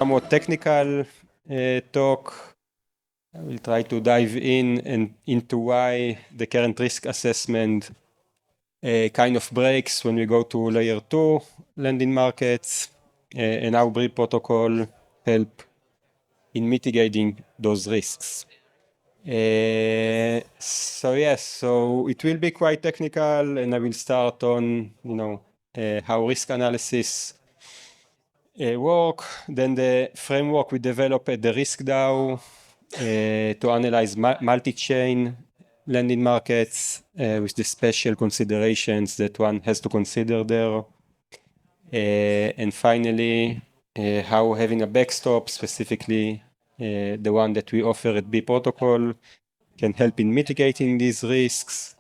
somewhat technical talk. I will try to dive into why the current risk assessment kind of breaks when we go to layer 2 lending markets, and how B.Protocol help in mitigating those risks. So it will be quite technical, and I will start on how risk analysis work. Then the framework we develop at the RiskDAO to analyze multi-chain lending markets with the special considerations that one has to consider there. And finally, how having a backstop, specifically the one that we offer at B.Protocol, can help in mitigating these risks.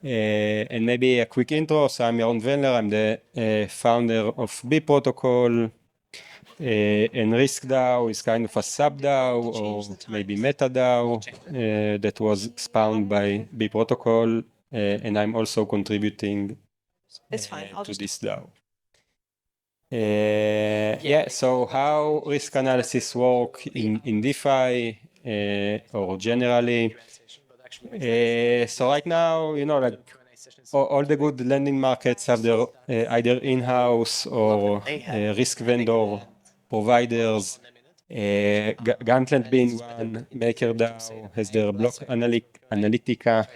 And maybe a quick intro. So I'm Yaron Velner. I'm the founder of B.Protocol. And RiskDAO is kind of a sub-DAO or maybe meta-DAO that was spawned by B.Protocol. And I'm also contributing to this DAO. So how risk analysis work in DeFi or generally? So right now, like all the good lending markets have their either in-house or risk vendor providers. Gantlet being one, MakerDAO has their block analytica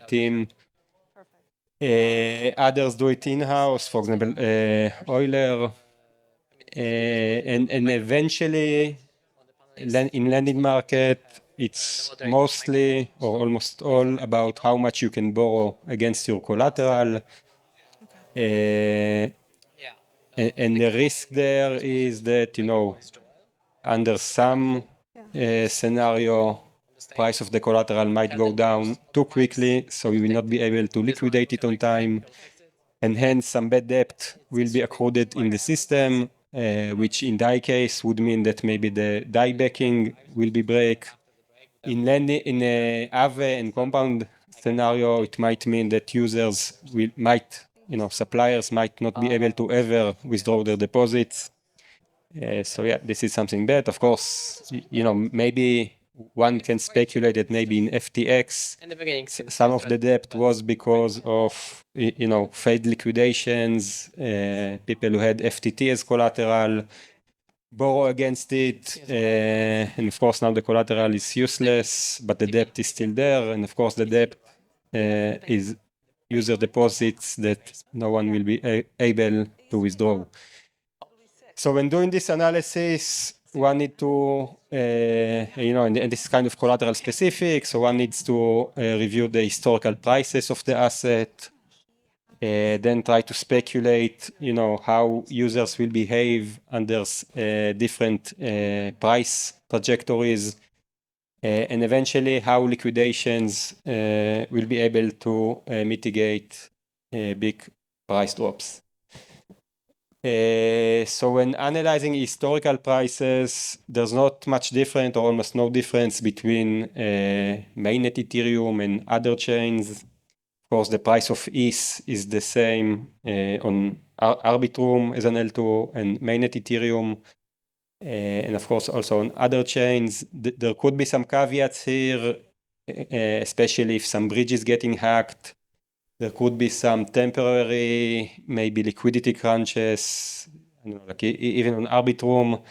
team. Others do it in-house, for example, Euler. And eventually, in lending market, it's mostly or almost all about how much you can borrow against your collateral. And the risk there is that, under some scenario, price of the collateral might go down too quickly, so you will not be able to liquidate it on time. And hence, some bad debt will be accrued in the system, which in DAI case would mean that maybe the DAI backing will be break. In lending, in a Aave and compound scenario, it might mean that users suppliers might not be able to ever withdraw their deposits. This is something bad. Of course, maybe one can speculate that maybe in FTX, some of the debt was because of, failed liquidations, people who had FTT as collateral, borrow against it, and of course now the collateral is useless, but the debt is still there, and of course the debt is user deposits that no one will be able to withdraw. So when doing this analysis, one need to, and this is kind of collateral specific, so one needs to review the historical prices of the asset, then try to speculate, how users will behave under different price trajectories, and eventually how liquidations will be able to mitigate big price drops. So when analyzing historical prices, there's not much different or almost no difference between mainnet Ethereum and other chains. Of course, the price of ETH is the same on Arbitrum as an L2 and mainnet Ethereum. And of course, also on other chains. There could be some caveats here, especially if some bridge is getting hacked. There could be some temporary, maybe liquidity crunches, like even on Arbitrum.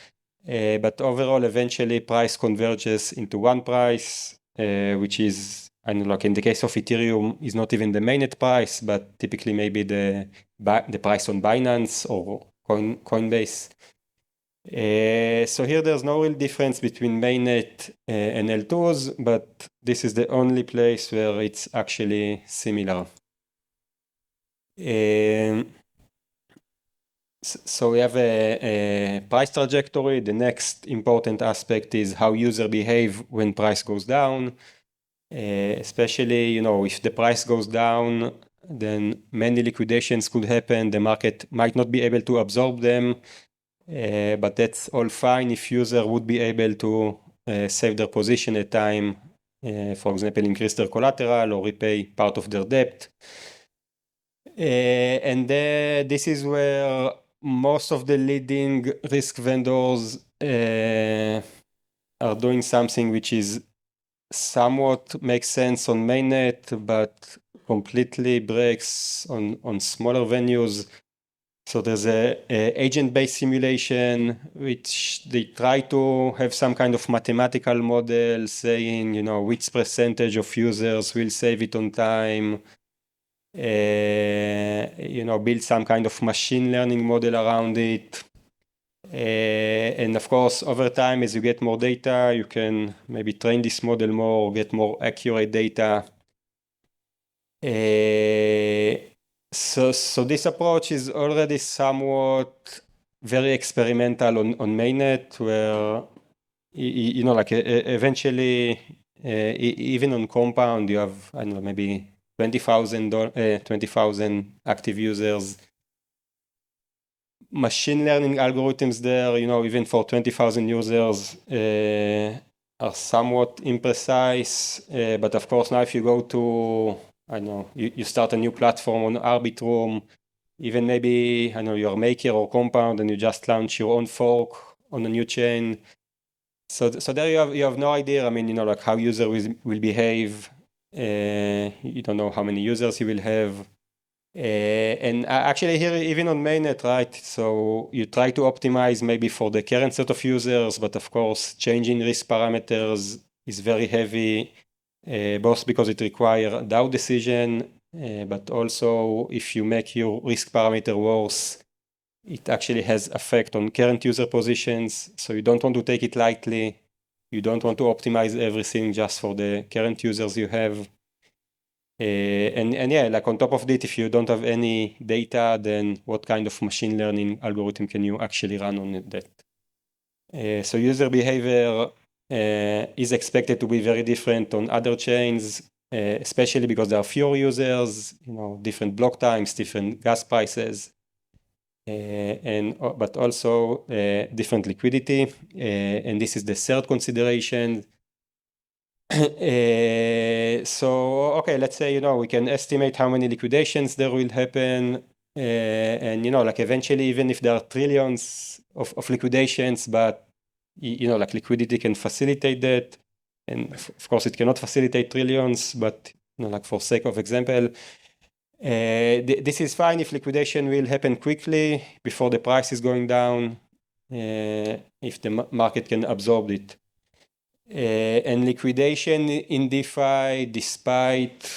But overall, eventually, price converges into one price, which is, like in the case of Ethereum, is not even the mainnet price, but typically maybe the price on Binance or Coinbase. So here there's no real difference between mainnet and L2s, but this is the only place where it's actually similar. So we have a price trajectory. The next important aspect is how users behave when price goes down. Especially, if the price goes down, then many liquidations could happen. The market might not be able to absorb them, but that's all fine if user would be able to save their position at time, for example, increase their collateral or repay part of their debt. And this is where most of the leading risk vendors are doing something which is somewhat makes sense on mainnet, but completely breaks on smaller venues. So there's a agent-based simulation, which they try to have some kind of mathematical model saying, which percentage of users will save it on time, build some kind of machine learning model around it. And of course, over time, as you get more data, you can maybe train this model more, get more accurate data. So this approach is already somewhat very experimental on mainnet, where eventually, even on Compound, you have, I don't know, maybe 20,000 active users. Machine learning algorithms there, even for 20,000 users, are somewhat imprecise. But of course, now if you go to, I don't know, you start a new platform on Arbitrum, even maybe, I don't know, you're a maker or Compound, and you just launch your own fork on a new chain. So there you have no idea. I mean, like how user will behave. You don't know how many users you will have. And actually here, even on mainnet, right? So you try to optimize maybe for the current set of users, but of course, changing risk parameters is very heavy, both because it requires a DAO decision, but also if you make your risk parameter worse, it actually has effect on current user positions. So you don't want to take it lightly. You don't want to optimize everything just for the current users you have. And yeah, like on top of that, if you don't have any data, then what kind of machine learning algorithm can you actually run on that? So user behavior is expected to be very different on other chains, especially because there are fewer users, different block times, different gas prices, but also different liquidity. And this is the third consideration. So, okay, let's say, we can estimate how many liquidations there will happen. And, like eventually, even if there are trillions of liquidations, but, like liquidity can facilitate that. And of course, it cannot facilitate trillions, but, like for sake of example, this is fine if liquidation will happen quickly before the price is going down, if the market can absorb it. And liquidation in DeFi, despite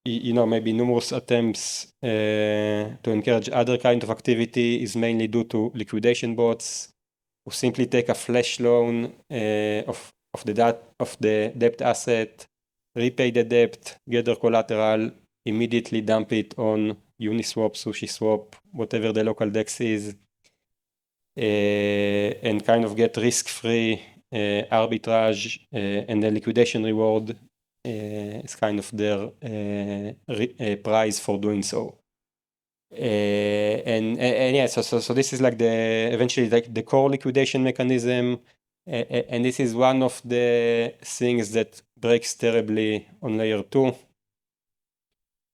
maybe numerous attempts to encourage other kind of activity, is mainly due to liquidation bots who simply take a flash loan of the debt asset, repay the debt, gather collateral, immediately dump it on Uniswap, SushiSwap, whatever the local DEX is, and kind of get risk-free arbitrage, and the liquidation reward is kind of their prize for doing so. And yeah, so this is like eventually like the core liquidation mechanism, and this is one of the things that breaks terribly on layer 2.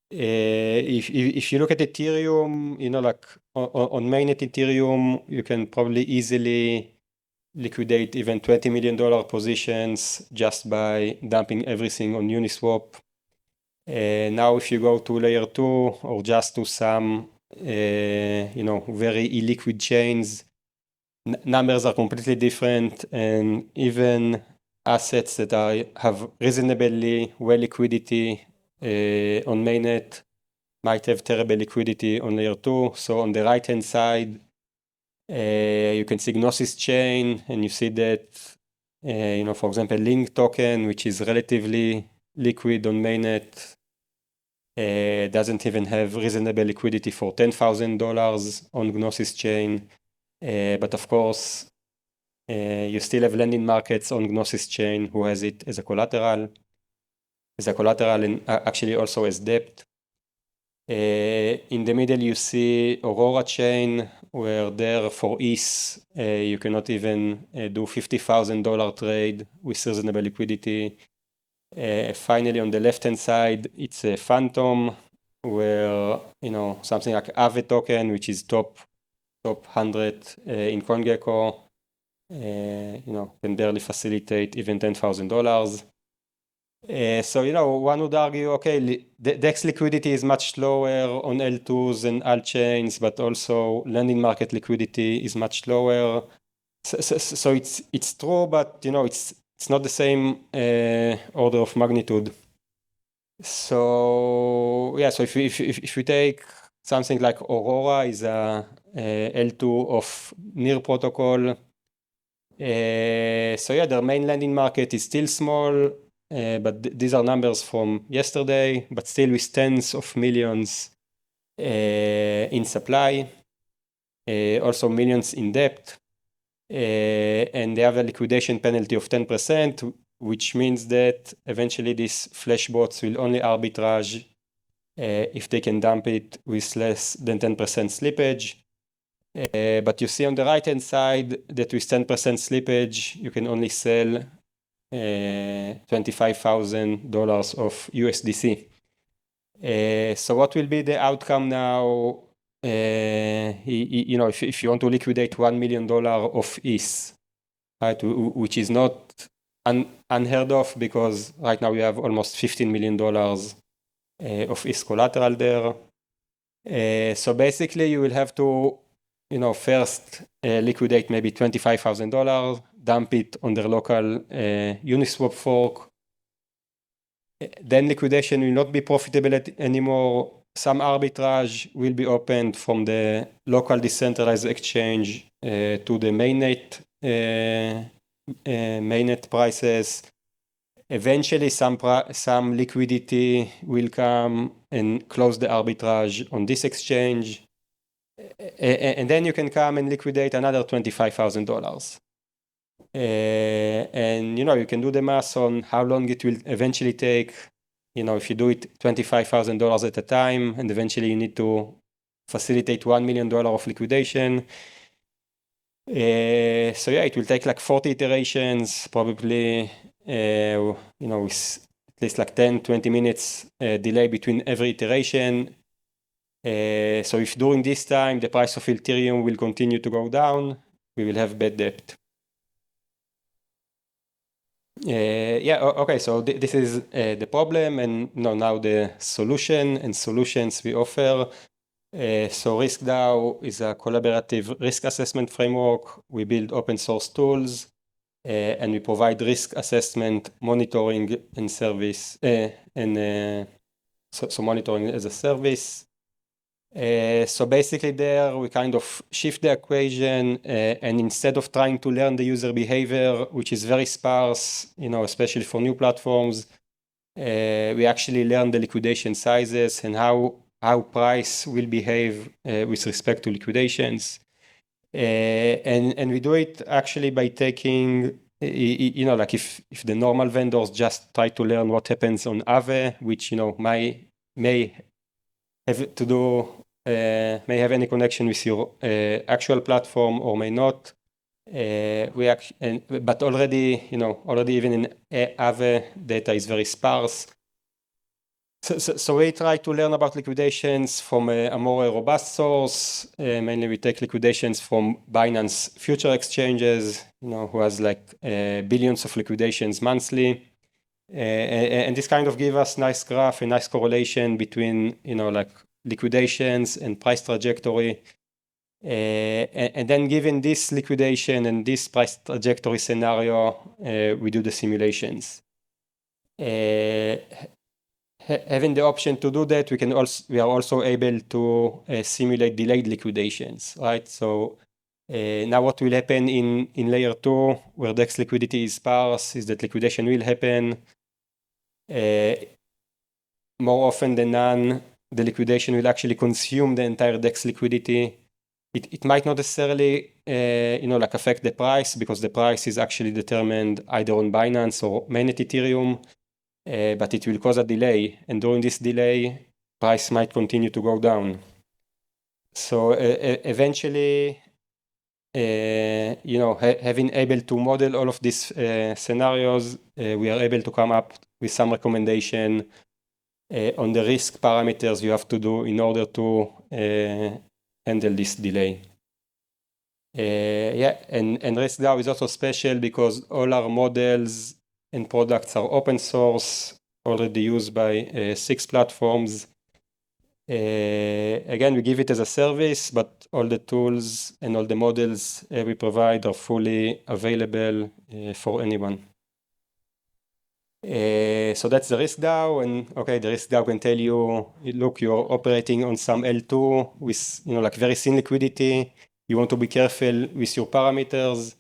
If you look at Ethereum, like on mainnet Ethereum, you can probably easily liquidate even $20 million positions just by dumping everything on Uniswap. Now, if you go to layer 2 or just to some, very illiquid chains, numbers are completely different, and even assets that have reasonably well liquidity on mainnet might have terrible liquidity on layer 2. So on the right-hand side, you can see Gnosis chain, and you see that, for example, Link token, which is relatively liquid on mainnet, doesn't even have reasonable liquidity for $10,000 on Gnosis chain. But of course, you still have lending markets on Gnosis chain who has it as a collateral and actually also as debt. In the middle, you see Aurora chain, where there for ETH, you cannot even do $50,000 trade with reasonable liquidity. Finally, on the left-hand side, it's a Phantom, where, something like Aave token, which is top 100 in CoinGecko, can barely facilitate even $10,000. So, one would argue, okay, DEX liquidity is much slower on L2s and altchains, but also lending market liquidity is much lower. So it's true, but it's not the same order of magnitude. So yeah, so if we take something like Aurora is a L2 of near protocol. So yeah, their main lending market is still small, but these are numbers from yesterday, but still with tens of millions in supply, also millions in debt, and they have a liquidation penalty of 10%, which means that eventually these flash bots will only arbitrage if they can dump it with less than 10% slippage. But you see on the right-hand side that with 10% slippage, you can only sell $25,000 of USDC. So what will be the outcome now? If you want to liquidate $1 million of ETH, right, which is not unheard of because right now we have almost $15 million of ETH collateral there. So basically, you will have to, first liquidate maybe $25,000, dump it on their local Uniswap fork. Then liquidation will not be profitable anymore. Some arbitrage will be opened from the local decentralized exchange to the mainnet prices. Eventually, some liquidity will come and close the arbitrage on this exchange. And then you can come and liquidate another $25,000. And you can do the math on how long it will eventually take. If you do it $25,000 at a time, and eventually you need to facilitate $1 million of liquidation. So yeah, it will take like 40 iterations, probably, with at least like 10-20 minutes delay between every iteration. So if during this time the price of Ethereum will continue to go down, we will have bad debt. Okay, so this is the problem, and now the solution and solutions we offer. So RiskDAO is a collaborative risk assessment framework. We build open source tools, and we provide risk assessment, monitoring, and service, so monitoring as a service. So basically there we kind of shift the equation, and instead of trying to learn the user behavior, which is very sparse, especially for new platforms, we actually learn the liquidation sizes and how price will behave with respect to liquidations. And we do it actually by taking, like if the normal vendors just try to learn what happens on Aave, which, may have to do, may have any connection with your actual platform or may not. But already even in Aave, data is very sparse. So we try to learn about liquidations from a more robust source. Mainly we take liquidations from Binance future exchanges, who has like billions of liquidations monthly. And this kind of give us nice graph, a nice correlation between, like liquidations and price trajectory. And then given this liquidation and this price trajectory scenario, we do the simulations. Having the option to do that, we are also able to simulate delayed liquidations, right? So now what will happen in layer 2, where DEX liquidity is sparse, is that liquidation will happen. More often than none, the liquidation will actually consume the entire DEX liquidity. It might not necessarily affect the price, because the price is actually determined either on Binance or mainnet Ethereum. But it will cause a delay, and during this delay, price might continue to go down. So eventually, having able to model all of these scenarios, we are able to come up with some recommendation on the risk parameters you have to do in order to handle this delay. And RiskDAO is also special because all our models and products are open source, already used by 6 platforms. Again, we give it as a service, but all the tools and all the models we provide are fully available for anyone. So that's the RiskDAO, and okay, the RiskDAO can tell you, look, you're operating on some L2 with like very thin liquidity. You want to be careful with your parameters.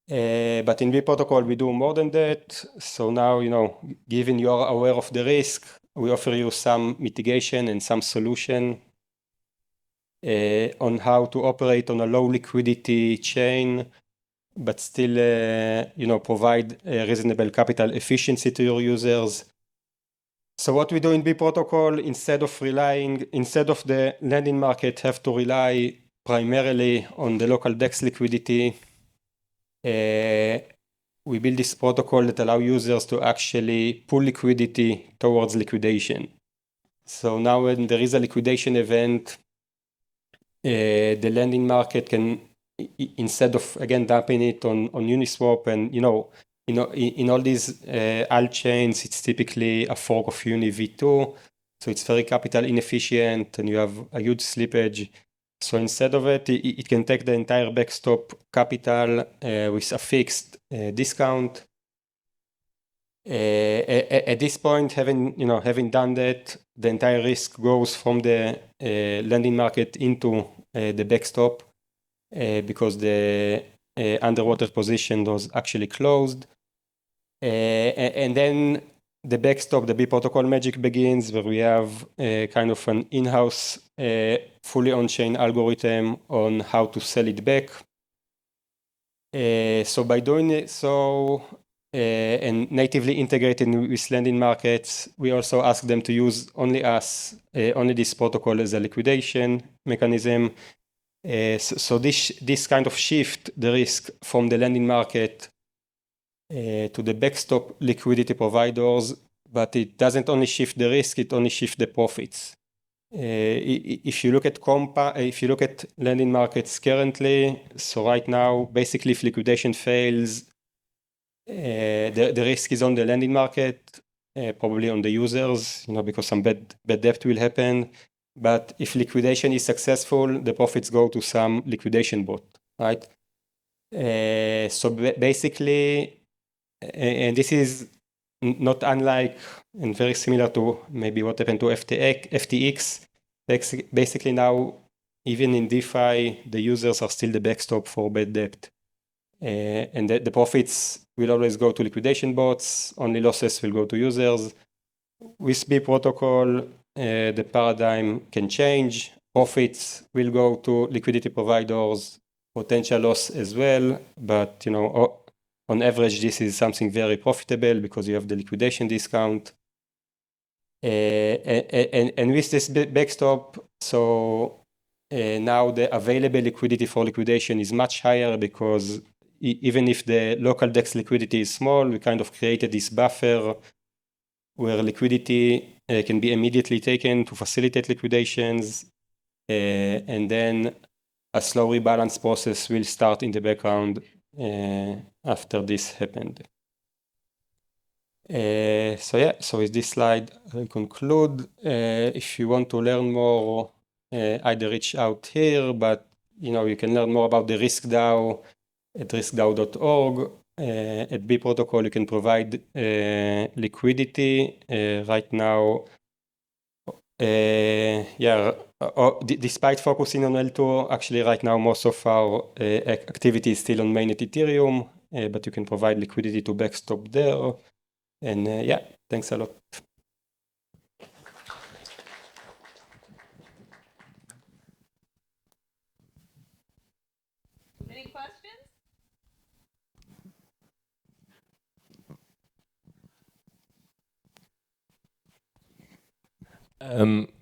But in B.Protocol, we do more than that. So now, given you are aware of the risk, we offer you some mitigation and some solution on how to operate on a low liquidity chain, but still, provide a reasonable capital efficiency to your users. So what we do in B.Protocol, instead of the lending market have to rely primarily on the local DEX liquidity, we build this protocol that allow users to actually pull liquidity towards liquidation. So now when there is a liquidation event, the lending market can, instead of, again, dumping it on Uniswap and, in all these alt chains, it's typically a fork of Uni v2. So it's very capital inefficient and you have a huge slippage. So instead of it can take the entire backstop capital with a fixed discount. At this point, having done that, the entire risk goes from the lending market into the backstop because the underwater position was actually closed. And then the backstop, the B.Protocol magic begins, where we have kind of an in-house, fully on-chain algorithm on how to sell it back. So by doing it and natively integrated with lending markets, we also ask them to use only this protocol as a liquidation mechanism. So this kind of shift the risk from the lending market to the backstop liquidity providers, but it doesn't only shift the risk, it only shifts the profits. If you look at lending markets currently, so right now, basically if liquidation fails, the risk is on the lending market, probably on the users, because some bad debt will happen. But if liquidation is successful, the profits go to some liquidation bot, right? So basically, and this is not unlike and very similar to maybe what happened to FTX. Basically now, even in DeFi, the users are still the backstop for bad debt. And the profits will always go to liquidation bots, only losses will go to users. With B.Protocol, the paradigm can change. Profits will go to liquidity providers, potential loss as well, but on average, this is something very profitable because you have the liquidation discount. And with this backstop, so now the available liquidity for liquidation is much higher because even if the local DEX liquidity is small, we kind of created this buffer where liquidity can be immediately taken to facilitate liquidations. And then a slow rebalance process will start in the background after this happened. So with this slide, I'll conclude. If you want to learn more, either reach out here, but you can learn more about the RiskDAO at riskdao.org. At B.Protocol, you can provide liquidity. Right now, despite focusing on L2, actually right now most of our activity is still on mainnet Ethereum, but you can provide liquidity to backstop there. And thanks a lot. Any questions?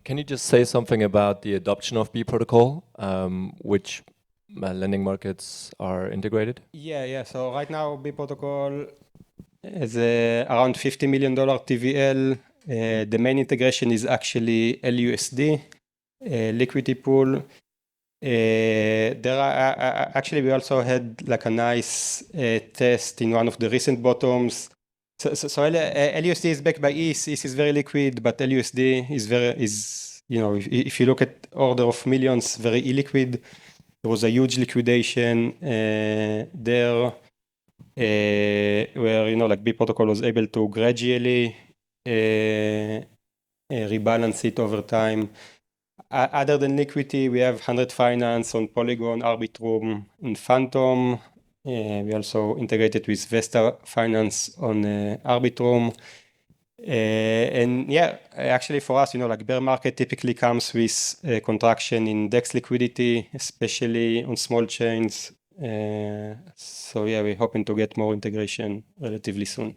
Can you just say something about the adoption of B.Protocol, which lending markets are integrated? Yeah. So right now, B.Protocol is around $50 million TVL. The main integration is actually LUSD, liquidity pool. There are actually we also had like a nice test in one of the recent bottoms. So LUSD is backed by ETH. ETH is very liquid, but LUSD is if you look at order of millions, very illiquid. There was a huge liquidation there, where like B.Protocol was able to gradually rebalance it over time. Other than liquidity, we have 100 Finance on Polygon, Arbitrum, and Phantom. We also integrated with Vesta Finance on Arbitrum. And yeah, actually for us, like bear market typically comes with contraction in DEX liquidity, especially on small chains. So yeah, we're hoping to get more integration relatively soon.